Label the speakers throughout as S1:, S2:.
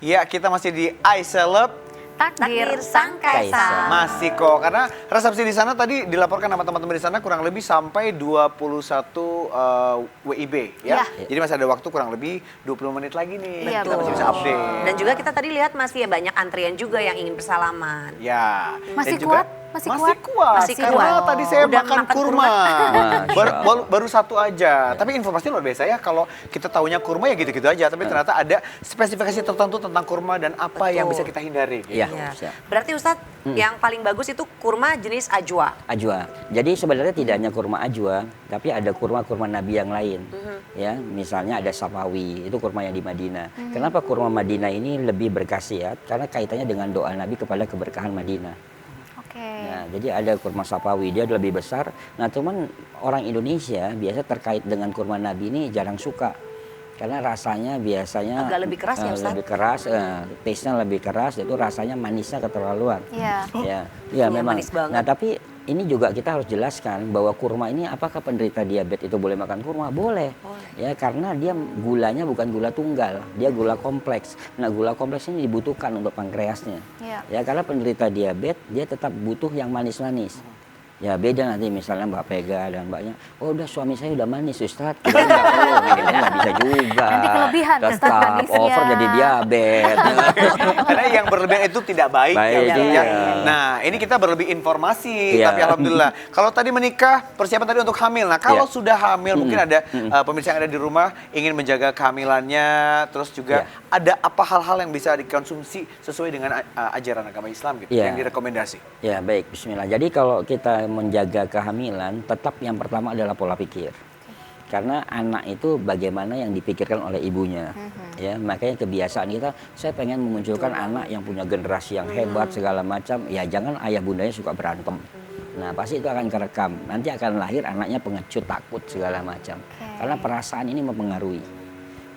S1: Ya, kita masih di iCeleb.
S2: Takdir Sang Kaisar.
S1: Masih kok, karena resepsi di sana tadi dilaporkan sama teman-teman di sana kurang lebih sampai 21 WIB ya.
S2: Iya.
S1: Jadi masih ada waktu kurang lebih 20 menit lagi nih.
S2: Iya,
S1: Kita masih bisa update.
S3: Dan juga kita tadi lihat masih banyak antrian juga yang ingin bersalaman.
S1: Ya.
S2: Masih
S1: dan juga
S2: kuat? Masih
S1: Masih
S2: kuat?
S1: kuat.
S3: Masih
S1: Karena
S3: kuat.
S1: tadi saya
S3: Udah
S1: makan
S3: makan
S1: kurma.
S4: kurma.
S1: Baru satu aja. Tapi informasi luar biasa ya. Kalau kita taunya kurma ya gitu-gitu aja. Tapi ternyata ada spesifikasi tertentu tentang kurma dan apa yang bisa kita hindari. Gitu.
S4: Iya.
S3: Ya.
S4: Siap.
S3: Berarti Ustadz yang paling bagus itu kurma jenis ajwa.
S4: Ajwa. Jadi sebenarnya tidak hanya kurma ajwa, tapi ada kurma-kurma Nabi yang lain. Ya, misalnya ada sapawi, itu kurma yang di Madinah. Kenapa kurma Madinah ini lebih berkhasiat? Karena kaitannya dengan doa Nabi kepada keberkahan Madinah.
S2: Oke.
S4: Nah, jadi ada kurma sapawi, dia lebih besar. Nah, cuman orang Indonesia biasa terkait dengan kurma Nabi ini jarang suka. Karena rasanya biasanya
S3: Agak lebih keras ya, Ustaz?
S4: lebih keras, taste-nya lebih keras, itu rasanya manisnya keterlaluan.
S2: Iya.
S4: Ya,
S3: Iya,
S4: memang.
S3: manis banget.
S4: Nah, tapi ini juga kita harus jelaskan bahwa kurma ini apakah penderita diabetes itu boleh makan kurma? Boleh. Ya, karena dia gulanya bukan gula tunggal, dia gula kompleks. Nah, gula kompleks ini dibutuhkan untuk pankreasnya.
S2: Iya.
S4: Ya, karena penderita diabetes dia tetap butuh yang manis-manis. Ya beda nanti misalnya Mbak Pega dan Mbaknya, oh udah suami saya udah manis Ustadz, kita nggak perlu, gitu, nggak bisa juga.
S2: Nanti kelebihan, Ustadz,
S4: tetap
S2: manisnya.
S4: over jadi diabetes.
S1: Karena yang berlebihan itu tidak baik.
S4: Baik,
S1: ya,
S4: iya.
S1: Nah, ini kita berlebih informasi,
S4: Iya.
S1: tapi alhamdulillah. Kalau tadi menikah, persiapan tadi untuk hamil. Nah, kalau
S4: Iya.
S1: sudah hamil, mungkin ada pemirsa yang ada di rumah ingin menjaga kehamilannya, terus juga ada apa hal-hal yang bisa dikonsumsi sesuai dengan ajaran agama Islam gitu,
S4: Iya.
S1: yang direkomendasi.
S4: Ya baik, Bismillah. Jadi kalau kita menjaga kehamilan, tetap yang pertama adalah pola pikir. Karena anak itu bagaimana yang dipikirkan oleh ibunya. Ya, makanya kebiasaan kita, saya pengen memunculkan anak yang punya generasi yang hebat segala macam. Ya jangan ayah bundanya suka berantem. Nah pasti itu akan kerekam. Nanti akan lahir anaknya pengecut, takut segala macam. Karena perasaan ini mempengaruhi.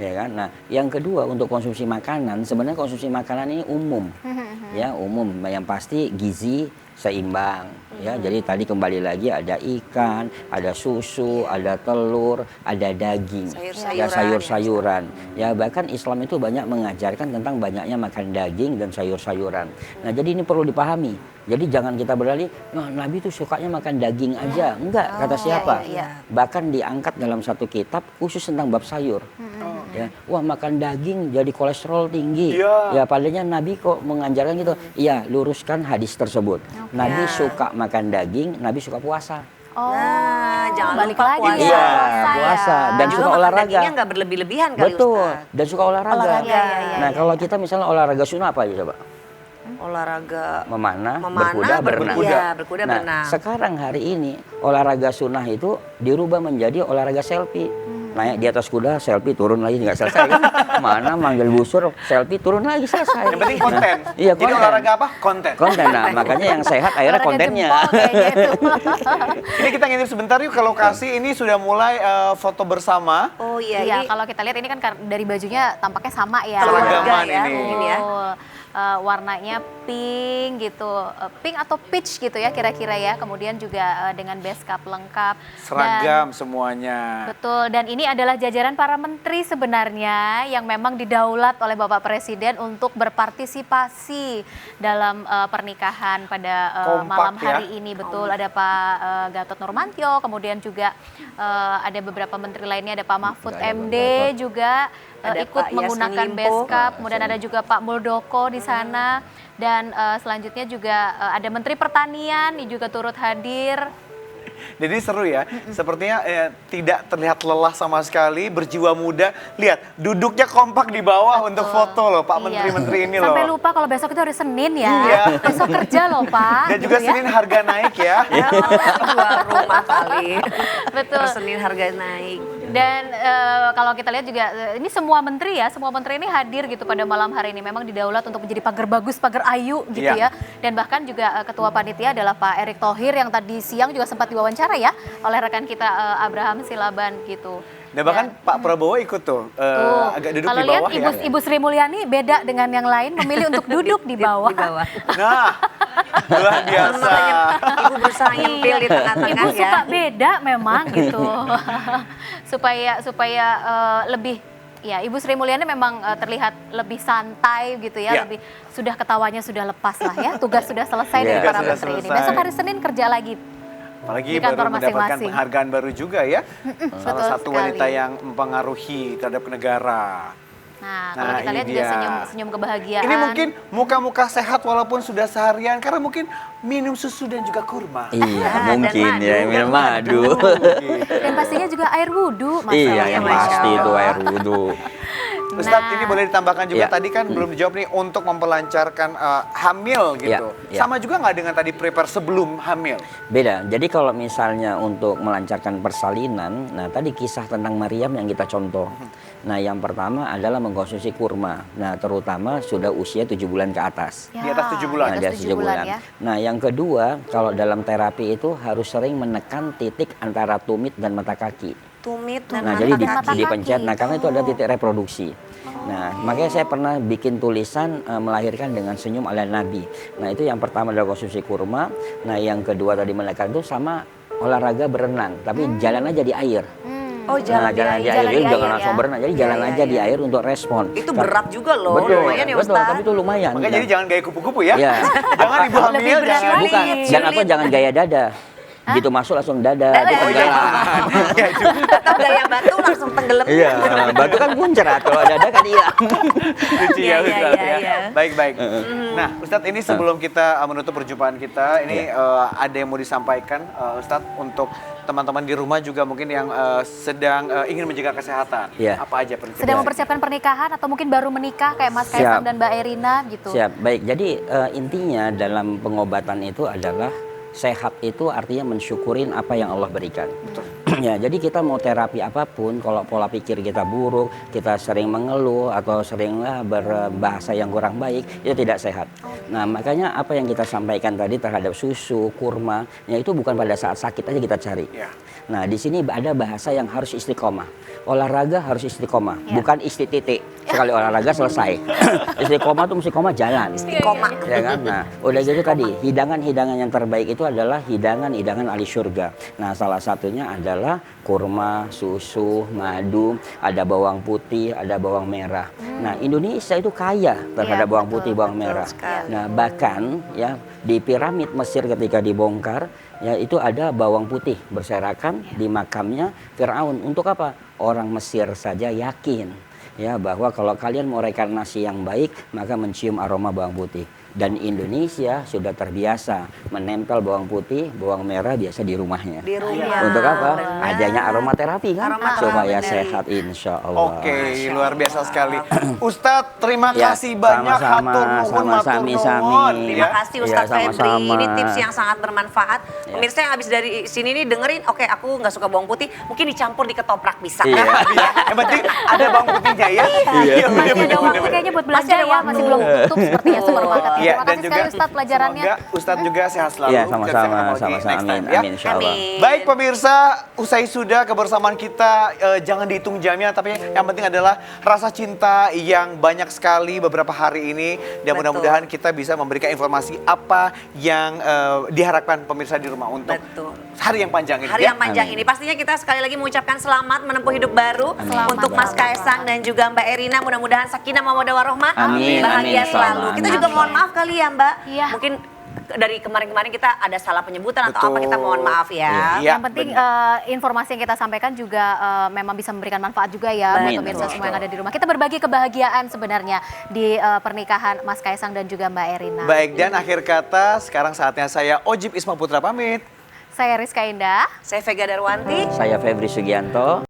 S4: Ya kan? Nah, yang kedua untuk konsumsi makanan, sebenarnya konsumsi makanan ini umum. Ya, umum. Yang pasti gizi seimbang. Ya, jadi tadi kembali lagi ada ikan, ada susu, ada telur, ada daging,
S3: Sayur-sayuran,
S4: ya sayur-sayuran. Ya, bahkan Islam itu banyak mengajarkan tentang banyaknya makan daging dan sayur-sayuran. Nah, jadi ini perlu dipahami. Jadi jangan kita beralih, nah, Nabi itu sukanya makan daging aja. Enggak, kata siapa? Bahkan diangkat dalam satu kitab khusus tentang bab sayur. Ya, wah makan daging jadi kolesterol tinggi. Ya, padahal Nabi kok mengajarkan gitu. Iya, luruskan hadis tersebut. Nabi suka makan daging, Nabi suka puasa.
S2: Oh,
S3: Nah, jangan
S2: balik
S3: lupa
S2: lagi
S3: puasa.
S2: ya,
S4: Iya,
S2: puasa
S4: puasa.
S2: ya.
S4: Dan
S3: Juga
S4: suka
S3: makan
S4: olahraga.
S3: dagingnya nggak berlebih-lebihan kali
S4: Betul,
S3: Ustaz.
S4: dan suka olahraga.
S3: Olahraga.
S2: Iya,
S4: Nah, kalau kita misalnya olahraga sunnah apa aja coba?
S3: Olahraga
S4: Memanah,
S3: Memanah,
S4: berkuda, berenang.
S3: Iya, berkuda,
S4: Nah,
S3: berenang.
S4: sekarang hari ini olahraga sunnah itu dirubah menjadi olahraga selfie. Naik di atas kuda, selfie, turun lagi, nggak selesai. Mana manggil busur, selfie, turun lagi, selesai.
S1: Yang penting konten.
S4: Nah, iya,
S1: Jadi
S4: konten.
S1: olahraga apa? Konten.
S4: Konten, nah makanya yang sehat akhirnya
S2: Olahraga
S4: kontennya.
S2: jempol kayaknya itu.
S1: Ini kita ngintip sebentar yuk ke lokasi. Ini sudah mulai foto bersama.
S3: Oh iya,
S2: Iya,
S3: ini
S2: kalau kita lihat ini kan dari bajunya tampaknya sama ya.
S1: Seragaman
S3: ya,
S1: ini.
S3: mungkin ya.
S2: Warnanya pink gitu, pink atau peach gitu ya kira-kira ya. Kemudian juga dengan base cap lengkap.
S1: Seragam semuanya.
S2: Betul, dan ini adalah jajaran para menteri sebenarnya yang memang didaulat oleh Bapak Presiden untuk berpartisipasi dalam pernikahan pada
S1: Kompak
S2: malam
S1: ya.
S2: hari ini. Betul, ada Pak Gatot Nurmantio, kemudian juga ada beberapa menteri lainnya, ada Pak Mahfud
S4: Ada Pak
S2: MD
S4: Gatot.
S2: juga
S3: Ada
S2: ikut
S3: Pak Yassin
S2: menggunakan
S3: Limpo.
S2: base cap, kemudian ada juga Pak Muldoko di sana, dan selanjutnya juga ada Menteri Pertanian yang juga turut hadir.
S1: Jadi seru ya, sepertinya tidak terlihat lelah sama sekali, berjiwa muda. Lihat, duduknya kompak di bawah untuk foto loh, Pak
S2: Iya.
S1: Menteri-Menteri ini loh.
S2: Sampai lupa kalau besok itu hari Senin ya.
S1: Iya.
S2: Besok kerja loh Pak.
S1: Dan juga
S2: gitu ya.
S1: Senin harga naik ya.
S3: ya, jual rumah kali.
S2: Betul.
S3: Senin harga naik.
S2: Dan kalau kita lihat juga ini semua menteri ya, semua menteri ini hadir gitu pada malam hari ini. Memang didaulat untuk menjadi pagar bagus, pagar ayu gitu
S1: Iya.
S2: ya. Dan bahkan juga ketua panitia adalah Pak Erick Thohir yang tadi siang juga sempat diwawancara ya oleh rekan kita Abraham Silaban gitu.
S1: Nah bahkan Pak Prabowo ikut tuh, agak duduk
S2: Kalau
S1: di
S2: lihat
S1: bawah ya.
S2: Ibu Sri Mulyani beda dengan yang lain, memilih untuk duduk di bawah.
S3: Di bawah.
S1: Nah, luar biasa.
S3: Ibu berusaha nyempil di tengah-tengah
S2: Ibu
S3: ya.
S2: suka beda memang gitu. supaya lebih Ya, Ibu Sri Mulyani memang terlihat lebih santai gitu ya,
S1: Ya.
S2: lebih sudah ketawanya sudah lepas lah ya, tugas sudah selesai
S4: Iya.
S2: dari
S1: Tugas
S2: para
S1: sudah
S2: menteri ini.
S1: selesai.
S2: Besok hari Senin kerja lagi.
S1: Apalagi
S2: Di kantor
S1: baru mendapatkan
S2: masing-masing.
S1: penghargaan baru juga ya.
S2: betul
S1: Salah satu
S2: sekali.
S1: wanita yang mempengaruhi terhadap negara.
S2: Nah, kalau
S1: Nah,
S2: kita
S1: ini
S2: lihat juga
S1: dia.
S2: senyum kebahagiaan.
S1: Ini mungkin muka-muka sehat walaupun sudah seharian karena mungkin minum susu dan juga kurma.
S4: Iya,
S3: Dan
S4: mungkin
S3: madu.
S4: ya minum madu.
S2: Dan pastinya juga air wudhu, Mas.
S4: Iya,
S3: ya,
S4: yang
S3: Masya
S4: pasti itu
S3: Allah.
S4: air wudhu.
S1: Ustadz,
S2: Nah.
S1: ini boleh ditambahkan juga
S4: Ya.
S1: tadi kan belum dijawab nih untuk mempelancarkan hamil gitu.
S4: Ya.
S1: Sama juga nggak dengan tadi prepare sebelum hamil?
S4: Beda. Jadi kalau misalnya untuk melancarkan persalinan, nah tadi kisah tentang Maryam yang kita contoh. Nah, yang pertama adalah mengkonsumsi kurma. Nah, terutama sudah usia 7 bulan ke atas.
S1: Di atas 7 bulan.
S2: Di
S4: Nah,
S2: atas 7 bulan ya.
S4: Nah, yang kedua, kalau dalam terapi itu harus sering menekan titik antara tumit dan mata kaki.
S3: Tumit dan
S4: Nah,
S3: mata
S4: jadi
S2: mata kaki.
S4: dipencet. Nah, karena itu ada titik reproduksi. Nah, makanya saya pernah bikin tulisan melahirkan dengan senyum ala Nabi. Nah, itu yang pertama adalah konsumsi kurma. Nah, yang kedua tadi menekan itu sama olahraga berenang, tapi jalan aja di air.
S3: Oh, jalan di air.
S4: Jadi
S2: Jalan di
S4: jangan
S2: air,
S4: langsung
S2: ya.
S4: berenang. Jadi
S3: Iya,
S4: jalan
S3: iya,
S4: aja di
S3: iya.
S4: air untuk respon.
S3: Itu berat juga loh,
S4: Betul,
S3: lumayan ya
S4: betul,
S3: Ustaz.
S4: tapi itu lumayan.
S1: Makanya jadi jangan gaya kupu-kupu ya.
S4: Iya.
S1: Jangan ibu
S2: Lebih
S1: hamil,
S2: berat
S1: jangan.
S2: lagi.
S4: Bukan, dan atau jangan gaya dada. Gitu masuk langsung dada, itu
S3: Oh, iya.
S4: tenggelam.
S1: Ya, itu.
S3: Atau gaya batu langsung tenggelam.
S4: Iya, batu kan muncrat, kalau dada kan hilang.
S1: Lucu
S3: Iya,
S1: ya
S3: iya,
S1: Ustadz
S3: iya,
S1: ya.
S3: iya.
S1: Baik-baik. Nah Ustadz, ini sebelum kita menutup perjumpaan kita, ini ada yang mau disampaikan Ustadz untuk teman-teman di rumah juga mungkin yang sedang ingin menjaga kesehatan.
S4: Iya.
S1: Apa aja prinsipnya?
S2: Sedang mempersiapkan pernikahan atau mungkin baru menikah kayak Mas
S4: Siap.
S2: Kaisang dan Mbak Erina gitu.
S4: Siap, baik. Jadi intinya dalam pengobatan itu adalah sehat itu artinya mensyukurin apa yang Allah berikan. Ya, jadi kita mau terapi apapun, kalau pola pikir kita buruk, kita sering mengeluh atau seringlah berbahasa yang kurang baik, itu tidak sehat. Nah, makanya apa yang kita sampaikan tadi terhadap susu, kurma, ya itu bukan pada saat sakit aja kita cari.
S1: Ya.
S4: Nah, di sini ada bahasa yang harus istiqomah. Olahraga harus istiqomah,
S2: Ya.
S4: bukan titik. Sekali olahraga selesai. Istiqomah tuh mesti koma jalan.
S3: Istiqomah.
S4: Ya kan? Nah, udah gitu tadi, hidangan-hidangan yang terbaik itu adalah hidangan-hidangan ahli surga. Nah, salah satunya adalah kurma, susu, madu, ada bawang putih, ada bawang merah. Nah, Indonesia itu kaya terhadap
S2: Iya,
S4: bawang putih, bawang
S3: betul
S4: merah.
S3: sekali.
S4: Nah, bahkan ya di piramid Mesir ketika dibongkar, ya itu ada bawang putih berserakan di makamnya Firaun. Untuk apa? Orang Mesir saja yakin ya bahwa kalau kalian mau reinkarnasi yang baik maka mencium aroma bawang putih. Dan Indonesia sudah terbiasa menempel bawang putih, bawang merah biasa di rumahnya.
S3: Di rumah.
S4: Untuk apa?
S3: Benar.
S4: Adanya aromaterapi kan,
S3: Aromaterapi,
S4: supaya
S3: benar.
S4: sehat insya Allah.
S1: Oke, luar biasa sekali. Ustadz, terima
S4: Ya,
S1: kasih banyak.
S4: sama-sama,
S1: Hatur nuhun,
S4: sama,
S1: matur
S4: sami-sami.
S1: nuhun,
S3: Terima
S1: ya.
S3: kasih
S4: Iya,
S3: Ustadz Febri.
S4: sama-sama.
S3: Ini tips yang sangat bermanfaat.
S4: Ya.
S3: Pemirsa yang habis dari sini nih dengerin, oke aku nggak suka bawang putih, mungkin dicampur di ketoprak bisa.
S4: Iya.
S1: Yang penting ada bawang putihnya ya.
S4: Iya.
S2: Masih ada waktu kayaknya buat belanja
S3: Masih ada
S2: ya,
S3: waktu.
S2: masih belum tutup sepertinya supermarket.
S1: Iya,
S2: Terima kasih sekali Ustadz pelajarannya.
S1: semoga Ustadz juga sehat selalu.
S4: Iya,
S1: dan
S4: sama-sama,
S1: sehat lagi
S4: sama-sama.
S1: next
S4: Amin,
S1: time, ya.
S4: amin insya Allah.
S3: Amin.
S1: Baik pemirsa, usai sudah kebersamaan kita, jangan dihitung jamnya, tapi yang penting adalah rasa cinta yang banyak sekali beberapa hari ini. Dan
S3: Betul.
S1: mudah-mudahan kita bisa memberikan informasi apa yang diharapkan pemirsa di rumah untuk
S3: Betul.
S1: hari yang panjang ini.
S3: Hari
S1: ya.
S3: yang panjang
S4: Amin.
S3: ini pastinya kita sekali lagi mengucapkan selamat menempuh hidup baru
S2: Selamat.
S3: untuk Mas Kaisang dan juga Mbak Erina. Mudah-mudahan sakinah mawaddah warahmah,
S4: Amin,
S3: bahagia
S4: amin,
S3: selalu.
S4: amin.
S3: Kita juga mohon maaf kali ya Mbak.
S2: Iya.
S3: Mungkin dari kemarin-kemarin kita ada salah penyebutan atau
S1: Betul.
S3: apa, kita mohon maaf ya.
S1: Iya,
S2: Yang penting
S1: benar.
S2: informasi yang kita sampaikan juga memang bisa memberikan manfaat juga ya buat
S4: Amin.
S2: pemirsa
S4: Betul.
S2: semua yang ada di rumah. Kita berbagi kebahagiaan sebenarnya di pernikahan Mas Kaisang dan juga Mbak Erina.
S1: Baik, dan akhir kata sekarang saatnya saya Ojib Isma Putra pamit.
S2: Saya Rizka Indah.
S3: Saya Vega Darwanti.
S4: Saya Febri Sugianto.